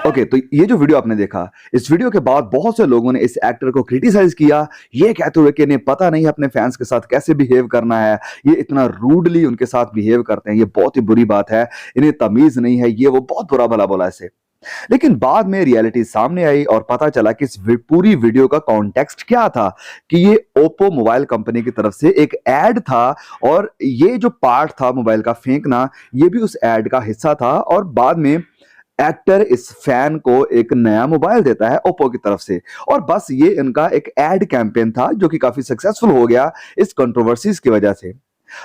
Okay, तो ये जो वीडियो आपने देखा, इस वीडियो के बाद बहुत से लोगों ने इस एक्टर को क्रिटिसाइज किया, ये कहते हुए कि इन्हें पता नहीं अपने फैंस के साथ कैसे बिहेव करना है, ये इतना रूडली उनके साथ बिहेव करते हैं, ये बहुत ही बुरी बात है, इन्हें तमीज नहीं है, ये वो बहुत बुरा भला बोला इसे। लेकिन बाद में रियलिटी सामने आई और पता चला कि इस पूरी वीडियो का कॉन्टेक्स्ट क्या था, कि ये ओप्पो मोबाइल कंपनी की तरफ से एक एड था और ये जो पार्ट था मोबाइल का फेंकना, ये भी उस एड का हिस्सा था। और बाद में एक्टर इस फैन को एक नया मोबाइल देता है ओप्पो की तरफ से, और बस ये इनका एक एड कैंपेन था जो कि काफी सक्सेसफुल हो गया इस कंट्रोवर्सीज की वजह से।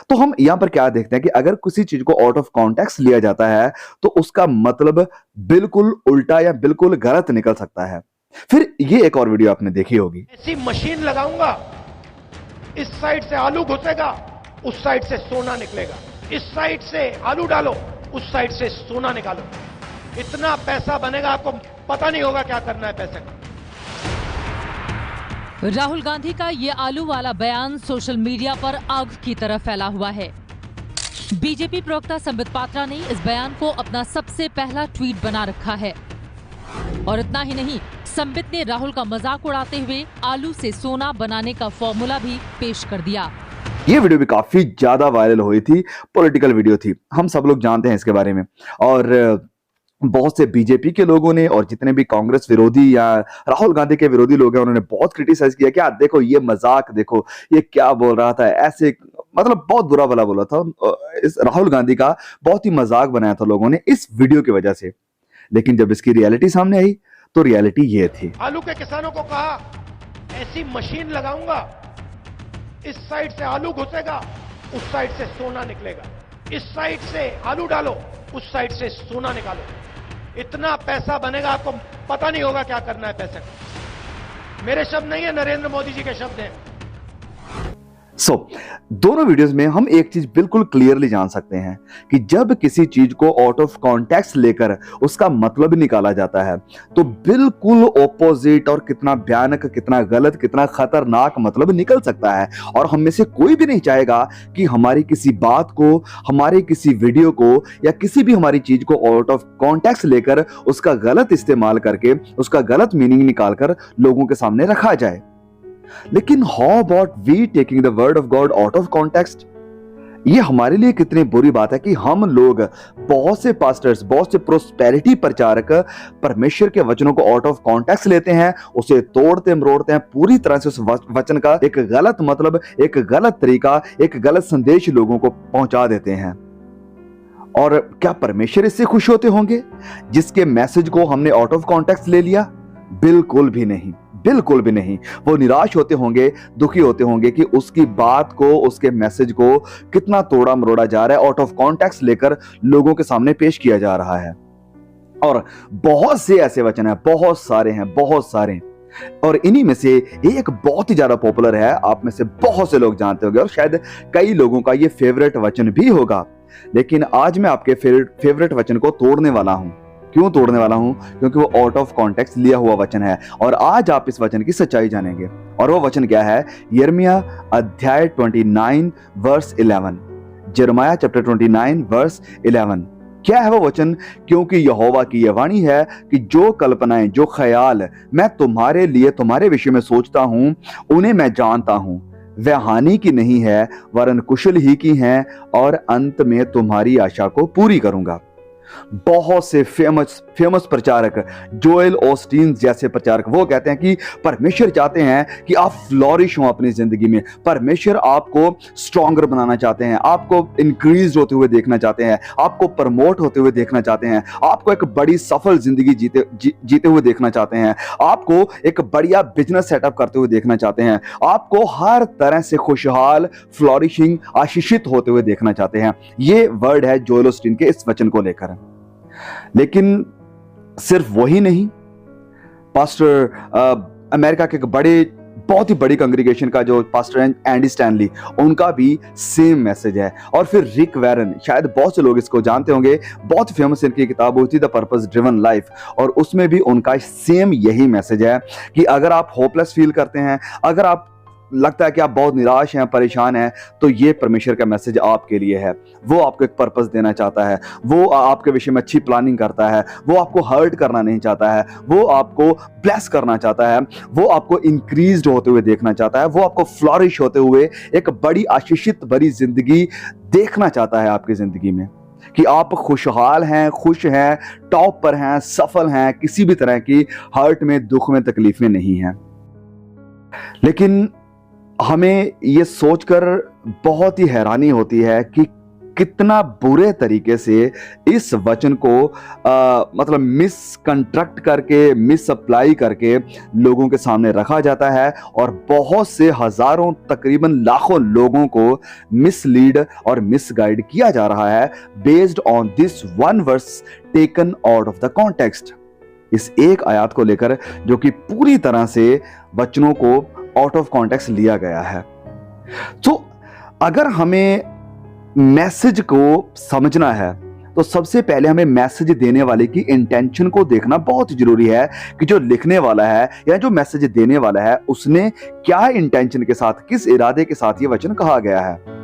तो हम यहां पर क्या देखते हैं कि अगर किसी चीज को आउट ऑफ कॉन्टेक्स्ट लिया जाता है तो उसका मतलब बिल्कुल उल्टा या बिल्कुल गलत निकल सकता है। फिर ये एक और वीडियो आपने देखी होगी। ऐसी मशीन लगाऊंगा, इस साइड से आलू घुसेगा, उस साइड से सोना निकलेगा, इस साइड से आलू डालो, उस साइड से सोना निकालो, इतना पैसा बनेगा आपको पता नहीं होगा क्या करना है पैसे का। राहुल गांधी का ये आलू वाला बयान सोशल मीडिया पर आग की तरह फैला हुआ है। बीजेपी प्रवक्ता संबित पात्रा ने इस बयान को अपना सबसे पहला ट्वीट बना रखा है। और इतना ही नहीं, संबित ने राहुल का मजाक उड़ाते हुए आलू से सोना बनाने का फॉर्मूला भी पेश कर दिया। ये वीडियो भी काफी ज्यादा वायरल हुई थी, पॉलिटिकल वीडियो थी, हम सब लोग जानते हैं इसके बारे में। और बहुत से बीजेपी के लोगों ने और जितने भी कांग्रेस विरोधी या राहुल गांधी के विरोधी लोग हैं उन्होंने बहुत क्रिटिसाइज किया कि यार देखो ये मजाक, देखो ये क्या बोल रहा था, ऐसे मतलब बहुत बुरा भला बोला था। इस राहुल गांधी का बहुत ही मजाक बनाया था लोगों ने इस वीडियो की वजह से। लेकिन जब इसकी रियलिटी सामने आई तो रियलिटी ये थी। आलू के किसानों को कहा ऐसी मशीन लगाऊंगा, इस साइड से आलू घुसेगा, उस साइड से सोना निकलेगा, इस साइड से आलू डालो, उस साइड से सोना निकालो, इतना पैसा बनेगा आपको पता नहीं होगा क्या करना है पैसे का। मेरे शब्द नहीं है, नरेंद्र मोदी जी के शब्द हैं। दोनों वीडियोस में हम एक चीज बिल्कुल क्लियरली जान सकते हैं कि जब किसी चीज को आउट ऑफ कॉन्टेक्स्ट लेकर उसका मतलब निकाला जाता है तो बिल्कुल ऑपोजिट और कितना भयानक, कितना गलत, कितना खतरनाक मतलब निकल सकता है। और हम में से कोई भी नहीं चाहेगा कि हमारी किसी बात को, हमारे किसी वीडियो को या किसी भी हमारी चीज को आउट ऑफ कॉन्टेक्स्ट लेकर उसका गलत इस्तेमाल करके उसका गलत मीनिंग निकालकर लोगों के सामने रखा जाए। लेकिन how about we taking the word of God out of context? ये हमारे लिए कितनी बुरी बात है कि हम लोग, बहुत से पास्टर्स, बहुत से प्रोस्पेरिटी प्रचारक परमेश्वर के वचनों को आउट ऑफ कॉन्टेक्स्ट लेते हैं, उसे तोड़ते मरोड़ते हैं, पूरी तरह से उस वचन का एक गलत मतलब, एक गलत तरीका, एक गलत संदेश लोगों को पहुंचा देते हैं। और क्या परमेश्वर इससे खुश होते होंगे जिसके मैसेज को हमने आउट ऑफ कॉन्टेक्स्ट ले लिया? बिल्कुल भी नहीं, बिल्कुल भी नहीं। वो निराश होते होंगे, दुखी होते होंगे कि उसकी बात को, उसके मैसेज को कितना तोड़ा मरोड़ा जा रहा है, आउट ऑफ कॉन्टेक्स्ट लेकर लोगों के सामने पेश किया जा रहा है। और बहुत से ऐसे वचन हैं, बहुत सारे हैं, बहुत सारे। और इन्हीं में से एक बहुत ही ज्यादा पॉपुलर है, आप में से बहुत से लोग जानते होंगे और शायद कई लोगों का ये फेवरेट वचन भी होगा। लेकिन आज मैं आपके फेवरेट वचन को तोड़ने वाला हूं। क्यों तोड़ने वाला हूं? क्योंकि वो आउट ऑफ कॉन्टेक्स्ट लिया हुआ वचन है और आज आप इस वचन की सच्चाई जानेंगे। और वो वचन क्या है? यिर्मयाह अध्याय 29 वर्स 11। यिर्मयाह चैप्टर 29 वर्स 11। क्या है वो वचन? क्योंकि यहोवा की यह वाणी है कि जो कल्पनाएं, जो ख्याल मैं तुम्हारे लिए, तुम्हारे विषय में सोचता हूं, उन्हें मैं जानता हूं। वह हानि की नहीं है वरन कुशल ही की हैं, और अंत में तुम्हारी आशा को पूरी करूंगा। बहुत से फेमस प्रचारक, जोएल ऑस्टीन जैसे प्रचारक, वो कहते हैं कि परमेश्वर चाहते हैं कि आप फ्लॉरिश हो अपनी जिंदगी में। परमेश्वर आपको स्ट्रॉन्गर बनाना चाहते हैं, आपको इंक्रीज होते हुए देखना चाहते हैं, आपको प्रमोट होते हुए देखना चाहते हैं, आपको एक बड़ी सफल जिंदगी जीते हुए देखना चाहते हैं, आपको एक बढ़िया बिजनेस सेटअप करते हुए देखना चाहते हैं, आपको हर तरह से खुशहाल, फ्लॉरिशिंग, आशीषित होते हुए देखना चाहते हैं। ये वर्ड है जोएल ऑस्टीन के इस वचन को लेकर। लेकिन सिर्फ वही नहीं, पास्टर अमेरिका के बहुत ही बड़ी कांग्रीगेशन का जो पास्टर एंडी स्टैनली, उनका भी सेम मैसेज है। और फिर रिक वैरन, शायद बहुत से लोग इसको जानते होंगे, बहुत फेमस इनकी किताब होती है द पर्पस ड्रिवन लाइफ, और उसमें भी उनका सेम यही मैसेज है कि अगर आप होपलेस फील करते हैं, अगर आप लगता है कि आप बहुत निराश हैं, परेशान हैं, तो ये परमेश्वर का मैसेज आपके लिए है। वो आपको एक पर्पस देना चाहता है, वो आपके विषय में अच्छी प्लानिंग करता है, वो आपको हर्ट करना नहीं चाहता है, वो आपको ब्लेस करना चाहता है, वो आपको इंक्रीज्ड होते हुए देखना चाहता है, वो आपको फ्लॉरिश होते हुए एक बड़ी आशीषित भरी जिंदगी देखना चाहता है आपकी जिंदगी में, कि आप खुशहाल हैं, खुश हैं, टॉप पर हैं, सफल हैं, किसी भी तरह की हर्ट में, दुख में, तकलीफ में नहीं हैं। लेकिन हमें ये सोचकर बहुत ही हैरानी होती है कि कितना बुरे तरीके से इस वचन को मतलब मिसकंस्ट्रक्ट करके, मिसअप्लाई करके लोगों के सामने रखा जाता है और बहुत से हजारों, तकरीबन लाखों लोगों को मिसलीड और मिसगाइड किया जा रहा है based on this one verse taken out of the context. इस एक आयत को लेकर जो कि पूरी तरह से वचनों को आउट ऑफ कॉन्टेक्स्ट लिया गया है। तो अगर हमें मैसेज को समझना है तो सबसे पहले हमें मैसेज देने वाले की इंटेंशन को देखना बहुत जरूरी है कि जो लिखने वाला है या जो मैसेज देने वाला है उसने क्या इंटेंशन के साथ, किस इरादे के साथ ये वचन कहा गया है।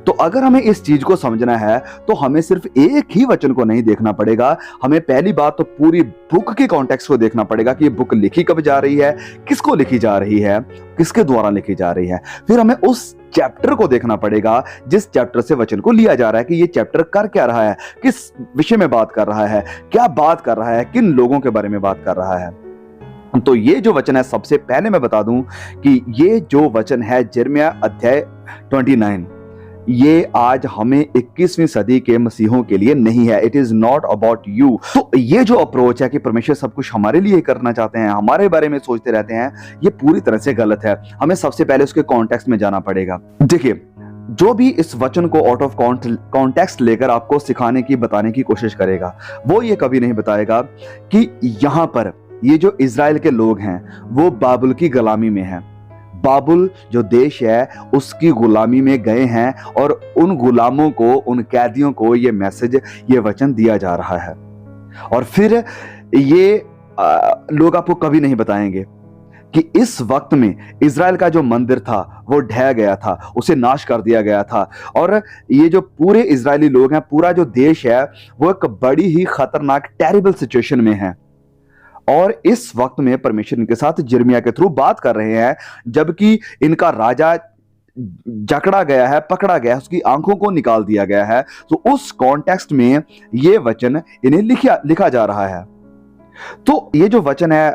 तो अगर हमें इस चीज को समझना है तो हमें सिर्फ एक ही वचन को नहीं देखना पड़ेगा, हमें पहली बात तो पूरी बुक के कॉन्टेक्स्ट को देखना पड़ेगा कि ये बुक लिखी कब जा रही है, किसको लिखी जा रही है, किसके द्वारा लिखी जा रही है। फिर हमें उस चैप्टर को देखना पड़ेगा जिस चैप्टर से वचन को लिया जा रहा है कि ये चैप्टर कर क्या रहा है, किस विषय में बात कर रहा है, क्या बात कर रहा है, किन लोगों के बारे में बात कर रहा है। तो ये जो वचन है, सबसे पहले मैं बता दूं कि ये जो वचन है यिर्मयाह अध्याय 29, ये आज हमें 21वीं सदी के मसीहों के लिए नहीं है। It is not about you. तो ये जो अप्रोच है कि परमेश्वर सब कुछ हमारे लिए करना चाहते हैं, हमारे बारे में सोचते रहते हैं, ये पूरी तरह से गलत है। हमें सबसे पहले उसके कॉन्टेक्स्ट में जाना पड़ेगा। देखिए, जो भी इस वचन को आउट ऑफ कॉन्टेक्स्ट लेकर आपको सिखाने की, बताने की कोशिश करेगा, वो ये कभी नहीं बताएगा कि यहां पर ये जो इजराइल के लोग हैं वो बाबुल की गुलामी में हैं। बाबुल जो देश है उसकी गुलामी में गए हैं और उन गुलामों को, उन कैदियों को ये मैसेज, ये वचन दिया जा रहा है। और फिर ये लोग आपको कभी नहीं बताएंगे कि इस वक्त में इजराइल का जो मंदिर था वो ढह गया था, उसे नाश कर दिया गया था, और ये जो पूरे इजरायली लोग हैं, पूरा जो देश है, वो एक बड़ी ही खतरनाक, टेरिबल सिचुएशन में है। और इस वक्त में परमेश्वर इनके साथ यिर्मयाह के थ्रू बात कर रहे हैं, जबकि इनका राजा जकड़ा गया है, पकड़ा गया है, उसकी आंखों को निकाल दिया गया है। तो उस कॉन्टेक्स्ट में ये वचन इन्हें लिखा जा रहा है। तो ये जो वचन है,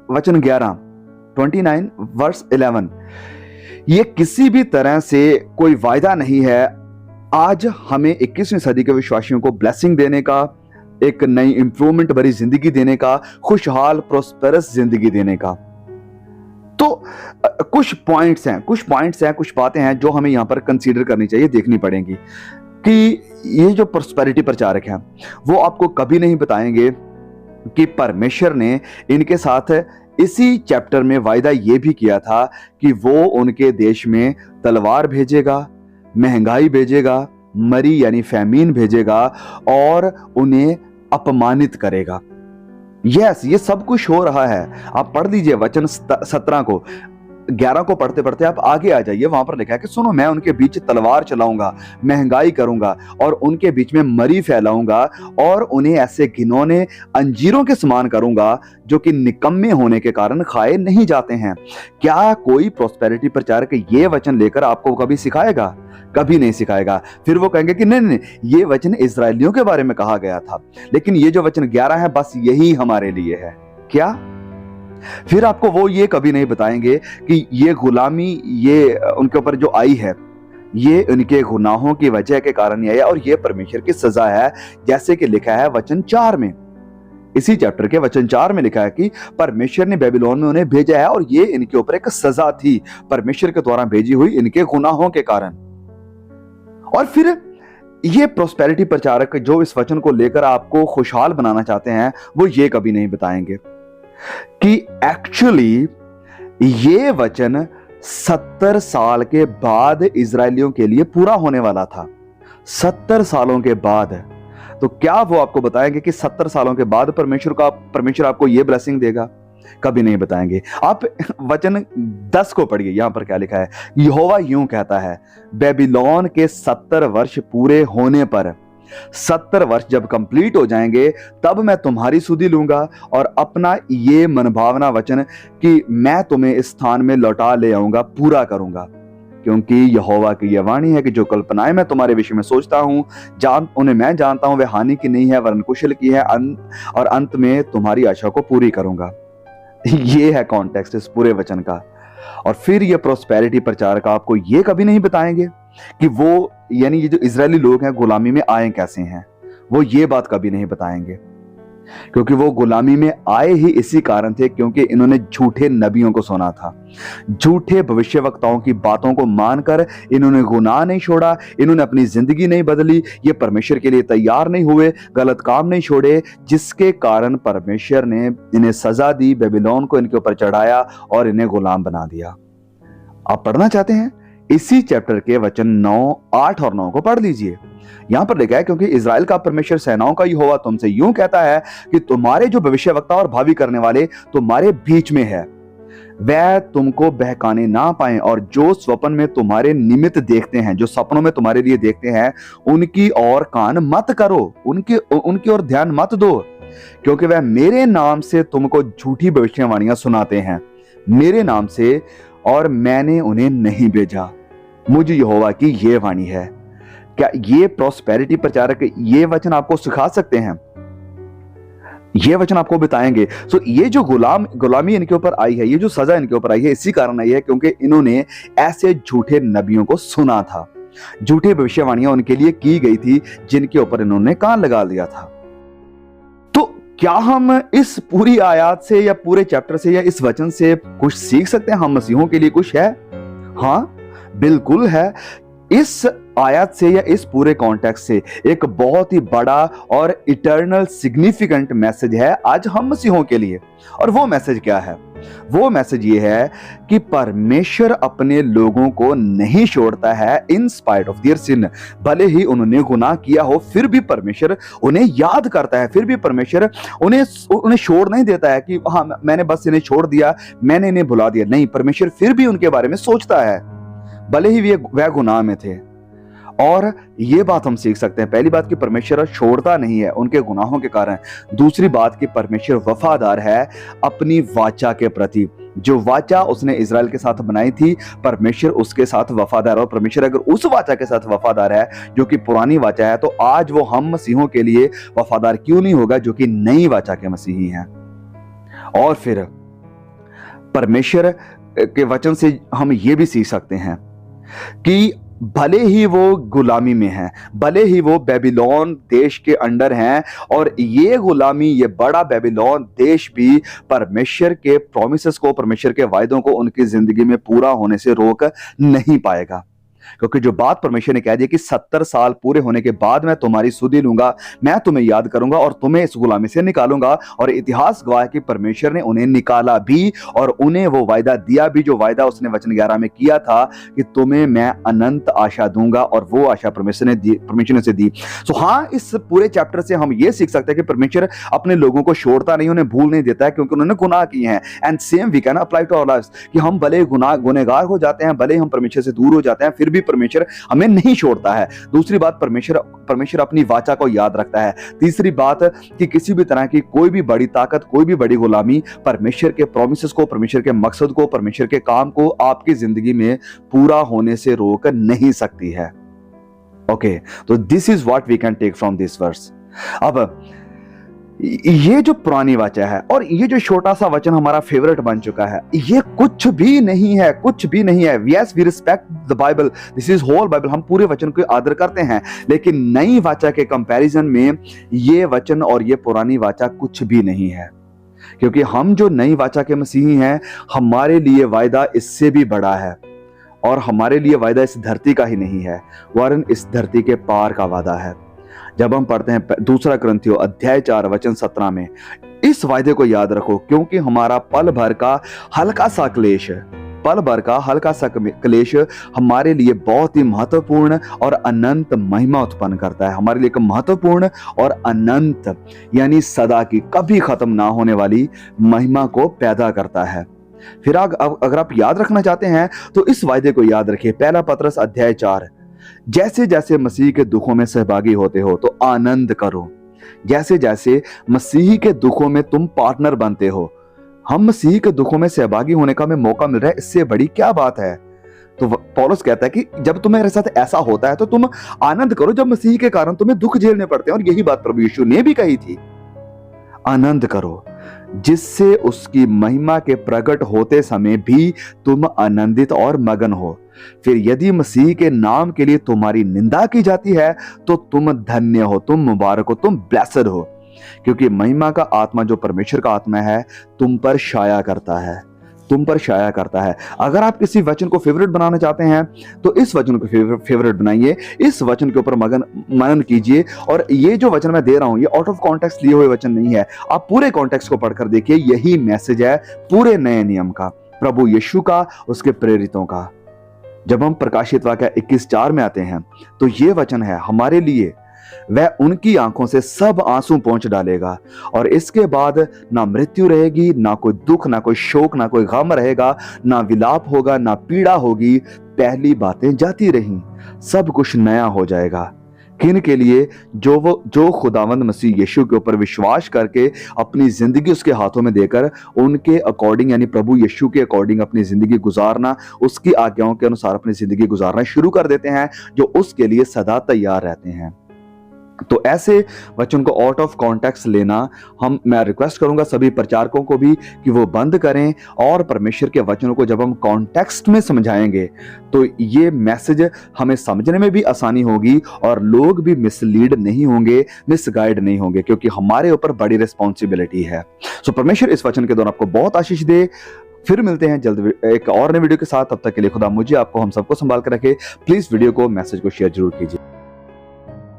वचन 11 29 वर्स 11, ये किसी भी तरह से कोई वायदा नहीं है आज हमें 21वीं सदी के विश्वासियों को ब्लेसिंग देने का, एक नई इंप्रूवमेंट भरी जिंदगी देने का, खुशहाल प्रोस्पेरस जिंदगी देने का। तो कुछ पॉइंट्स हैं, कुछ बातें हैं जो हमें यहां पर कंसीडर करनी चाहिए, देखनी पड़ेंगी कि ये जो प्रोस्पेरिटी प्रचारक हैं वो आपको कभी नहीं बताएंगे कि परमेश्वर ने इनके साथ इसी चैप्टर में वायदा ये भी किया था कि वो उनके देश में तलवार भेजेगा, महंगाई भेजेगा, मरी यानी फैमीन भेजेगा और उन्हें अपमानित करेगा। यस, ये सब कुछ हो रहा है। आप पढ़ लीजिए वचन 17 को, 11 को पढ़ते पढ़ते आप आगे आ जाइए, वहां पर लिखा है कि सुनो, मैं उनके बीच तलवार चलाऊंगा, महंगाई करूंगा और उनके बीच में मरी फैलाऊंगा और उन्हें ऐसे घिनौने अंजीरों के समान करूंगा जो कि निकम्मे होने के कारण खाए नहीं जाते हैं। क्या कोई प्रोस्पेरिटी प्रचारक ये वचन लेकर आपको कभी सिखाएगा? कभी नहीं सिखाएगा। फिर वो कहेंगे कि नहीं, ये वचन इजरायलियों के बारे में कहा गया था, लेकिन ये जो वचन 11 है बस यही हमारे लिए है। क्या? फिर आपको वो ये कभी नहीं बताएंगे कि ये गुलामी, ये उनके ऊपर जो आई है, ये उनके गुनाहों की वजह के कारण आई है और ये परमेश्वर की सजा है, जैसे कि लिखा है वचन 4 में। इसी चैप्टर के वचन 4 में लिखा है कि परमेश्वर ने बेबीलोन में उन्हें भेजा है और ये इनके ऊपर एक सजा थी, परमेश्वर के द्वारा भेजी हुई इनके गुनाहों के कारण। और फिर ये प्रोस्पेरिटी प्रचारक जो इस वचन को लेकर आपको खुशहाल बनाना चाहते हैं, वो ये कभी नहीं बताएंगे कि एक्चुअली ये वचन 70 साल के बाद इजरायलियों के लिए पूरा होने वाला था। 70 सालों के बाद। तो क्या वो आपको बताएंगे कि 70 सालों के बाद परमेश्वर आपको ये ब्लेसिंग देगा? कभी नहीं बताएंगे। आप वचन 10 को पढ़िए, यहां पर क्या लिखा है। यहोवा यूं कहता है, बेबीलोन के 70 वर्ष पूरे होने पर, 70 वर्ष जब कंप्लीट हो जाएंगे, तब मैं तुम्हारी सुधि लूंगा और अपना ये मनभावना वचन कि मैं तुम्हें इस स्थान में लौटा ले आऊंगा पूरा करूंगा। क्योंकि यहोवा की यह वाणी है कि जो कल्पनाएं मैं तुम्हारे विषय में सोचता हूं, उन्हें मैं जानता हूं, वे हानि की नहीं है वरन कुशल की है, और अंत में तुम्हारी आशा को पूरी करूंगा। ये है कॉन्टेक्स्ट इस पूरे वचन का। और फिर ये प्रोस्पेरिटी प्रचारक आपको ये कभी नहीं बताएंगे कि वो, यानी ये जो इजरायली लोग हैं, गुलामी में आए कैसे हैं। वो ये बात कभी नहीं बताएंगे, क्योंकि वो गुलामी में आए ही इसी कारण थे क्योंकि इन्होंने झूठे नबियों को सुना था, झूठे भविष्यवक्ताओं की बातों को मानकर इन्होंने गुनाह नहीं छोड़ा, इन्होंने अपनी जिंदगी नहीं बदली, ये परमेश्वर के लिए तैयार नहीं हुए, गलत काम नहीं छोड़े, जिसके कारण परमेश्वर ने इन्हें सजा दी, बेबीलोन को इनके ऊपर चढ़ाया और इन्हें गुलाम बना दिया। आप पढ़ना चाहते हैं इसी चैप्टर के वचन 9, 8 और 9 को पढ़ लीजिए। यहां पर लिखा है, क्योंकि इजराइल का परमेश्वर सेनाओं का यहोवा तुमसे यूं कहता है कि तुम्हारे जो भविष्यवक्ता और भावी करने वाले तुम्हारे बीच में है, वह तुमको बहकाने ना पाए, और जो स्वप्न में तुम्हारे निमित्त देखते हैं, जो सपनों में तुम्हारे लिए देखते हैं, उनकी ओर कान मत करो, उनकी ओर ध्यान मत दो, क्योंकि वह मेरे नाम से तुमको झूठी भविष्यवाणियां सुनाते हैं, मेरे नाम से, और मैंने उन्हें नहीं भेजा। मुझ यहोवा की ये वाणी है। क्या ये प्रोस्पेरिटी प्रचारक ये वचन आपको सिखा सकते हैं? ये वचन आपको बताएंगे। सो ये जो गुलामी इनके ऊपर आई है, ये जो सजा इनके ऊपर आई है, इसी कारण आई है क्योंकि इन्होंने ऐसे झूठे नबियों को सुना था, झूठी भविष्यवाणियां उनके लिए की गई थी, जिनके ऊपर इन्होंने कान लगा लिया था। तो क्या हम इस पूरी आयत से या पूरे चैप्टर से या इस वचन से कुछ सीख सकते हैं? हम मसीहों के लिए कुछ है? हाँ, बिल्कुल है। इस आयत से या इस पूरे कॉन्टेक्स्ट से एक बहुत ही बड़ा और इटर्नल सिग्निफिकेंट मैसेज है आज हम मसीहों के लिए। और वो मैसेज क्या है? वो मैसेज ये है कि परमेश्वर अपने लोगों को नहीं छोड़ता है in spite of their sin. भले ही उन्होंने गुनाह किया हो, फिर भी परमेश्वर उन्हें याद करता है, फिर भी परमेश्वर उन्हें छोड़ नहीं देता है कि हाँ मैंने बस इन्हें छोड़ दिया, मैंने इन्हें भुला दिया। नहीं, परमेश्वर फिर भी उनके बारे में सोचता है, भले ही वह गुनाह में थे। और ये बात हम सीख सकते हैं, पहली बात कि परमेश्वर छोड़ता नहीं है उनके गुनाहों के कारण। दूसरी बात कि परमेश्वर वफादार है अपनी वाचा के प्रति। जो वाचा उसने इजराइल के साथ बनाई थी, परमेश्वर उसके साथ वफादार है। और परमेश्वर अगर उस वाचा के साथ वफादार है जो कि पुरानी वाचा है, तो आज वो हम मसीहों के लिए वफादार क्यों नहीं होगा जो कि नई वाचा के मसीही हैं। और फिर परमेश्वर के वचन से हम ये भी सीख सकते हैं कि भले ही वो गुलामी में हैं, भले ही वो बेबीलोन देश के अंडर हैं, और ये गुलामी, ये बड़ा बेबीलोन देश भी परमेश्वर के प्रॉमिसेस को, परमेश्वर के वायदों को उनकी जिंदगी में पूरा होने से रोक नहीं पाएगा। क्योंकि जो बात परमेश्वर ने कह दी कि 70 साल पूरे होने के बाद मैं तुम्हारी सुधि लूंगा, मैं तुम्हें याद करूंगा और तुम्हें इस गुलामी से निकालूंगा। और इतिहास गवाह है कि परमेश्वर ने उन्हें निकाला भी और उन्हें वो वायदा दिया भी, जो वायदा उसने वचन 11 में किया था कि तुम्हें मैं अनंत आशा दूंगा, और वो आशा परमेश्वर ने उसे दी। सो हाँ, इस पूरे चैप्टर से हम ये सीख सकते हैं कि परमेश्वर अपने लोगों को छोड़ता नहीं, उन्हें भूल नहीं देता है, क्योंकि उन्होंने गुनाह किए हैं। And same we can apply to our lives कि हम भले गुनहगार हो जाते हैं, भले हम परमेश्वर से दूर हो जाते हैं, फिर भी परमेश्वर हमें नहीं छोड़ता है। दूसरी बात, परमेश्वर अपनी वाचा को याद रखता है। तीसरी बात कि किसी भी तरह की कोई भी बड़ी ताकत, कोई भी बड़ी गुलामी परमेश्वर के प्रॉमिसेस को, परमेश्वर के मकसद को, परमेश्वर के काम को आपकी जिंदगी में पूरा होने से रोक नहीं सकती है। ओके, तो this is what we can take from this verse. अब ये जो पुरानी वाचा है और ये जो छोटा सा वचन हमारा फेवरेट बन चुका है, ये कुछ भी नहीं है, कुछ भी नहीं है। Yes, we respect the Bible, this is whole Bible, हम पूरे वचन को आदर करते हैं, लेकिन नई वाचा के कंपैरिजन में ये वचन और ये पुरानी वाचा कुछ भी नहीं है। क्योंकि हम जो नई वाचा के मसीही हैं, हमारे लिए वायदा इससे भी बड़ा है, और हमारे लिए वायदा इस धरती का ही नहीं है, वरन इस धरती के पार का वादा है। जब हम पढ़ते हैं 2 कुरिन्थियों अध्याय 4 वचन 17 में, इस वायदे को याद रखो, क्योंकि हमारा पल भर का हल्का सा क्लेश पल भर का हल्का सा क्लेश हमारे लिए बहुत ही महत्वपूर्ण और अनंत महिमा उत्पन्न करता है, हमारे लिए एक महत्वपूर्ण और अनंत यानी सदा की कभी खत्म ना होने वाली महिमा को पैदा करता है। फिर अगर आप याद रखना चाहते हैं तो इस वायदे को याद रखिए, पहला पतरस अध्याय 4, जैसे जैसे मसीह के दुखों में सहभागी होते हो तो आनंद करो। जैसे जैसे मसीह के दुखों में तुम पार्टनर बनते हो, हम मसीह के दुखों में सहभागी होने का हमें मौका मिल रहा है, इससे बड़ी क्या बात है। तो पौलुस कहता है कि जब तुम्हारे साथ ऐसा होता है तो तुम आनंद करो, जब मसीह के कारण तुम्हें दुख झेलने पड़ते हैं। और यही बात प्रभु यीशु ने भी कही थी, आनंद करो, जिससे उसकी महिमा के प्रकट होते समय भी तुम आनंदित और मगन हो। फिर यदि मसीह के नाम के लिए तुम्हारी निंदा की जाती है तो तुम धन्य हो, तुम मुबारक हो, तुम ब्लेसड हो, क्योंकि महिमा का आत्मा जो परमेश्वर का आत्मा है तुम पर छाया करता है, तुम पर छाया करता है। अगर आप किसी वचन को फेवरेट बनाना चाहते हैं तो इस वचन को फेवरेट बनाइए, इस वचन के ऊपर मनन कीजिए। और ये जो वचन मैं दे रहा हूं ये आउट ऑफ कॉन्टेक्स्ट लिए हुए वचन नहीं है, आप पूरे कॉन्टेक्स्ट को पढ़कर देखिए। यही मैसेज है पूरे नए नियम का, प्रभु यीशु का, उसके प्रेरितों का। जब हम प्रकाशित वाक्य 21:4 में आते हैं तो ये वचन है हमारे लिए, वह उनकी आंखों से सब आंसू पोंछ डालेगा और इसके बाद ना मृत्यु रहेगी, ना कोई दुख, ना कोई शोक, ना कोई गम रहेगा, ना विलाप होगा, ना पीड़ा होगी, पहली बातें जाती रहीं, सब कुछ नया हो जाएगा। किन के लिए? जो खुदावंद मसीह यीशु के ऊपर विश्वास करके अपनी जिंदगी उसके हाथों में देकर उनके अकॉर्डिंग यानी प्रभु यीशु के अकॉर्डिंग अपनी जिंदगी गुजारना, उसकी आज्ञाओं के अनुसार अपनी जिंदगी गुजारना शुरू कर देते हैं, जो उसके लिए सदा तैयार रहते हैं। तो ऐसे वचन को आउट ऑफ कॉन्टेक्स्ट लेना मैं रिक्वेस्ट करूंगा सभी प्रचारकों को भी कि वो बंद करें, और परमेश्वर के वचनों को जब हम कॉन्टेक्स्ट में समझाएंगे तो ये मैसेज हमें समझने में भी आसानी होगी और लोग भी मिसलीड नहीं होंगे, मिसगाइड नहीं होंगे, क्योंकि हमारे ऊपर बड़ी रिस्पॉन्सिबिलिटी है। सो परमेश्वर इस वचन के द्वारा आपको बहुत आशीष दे। फिर मिलते हैं जल्द एक और नए वीडियो के साथ, तब तक के लिए खुदा मुझे आपको हम सबको संभाल कर रखे। प्लीज वीडियो को मैसेज को शेयर जरूर कीजिए।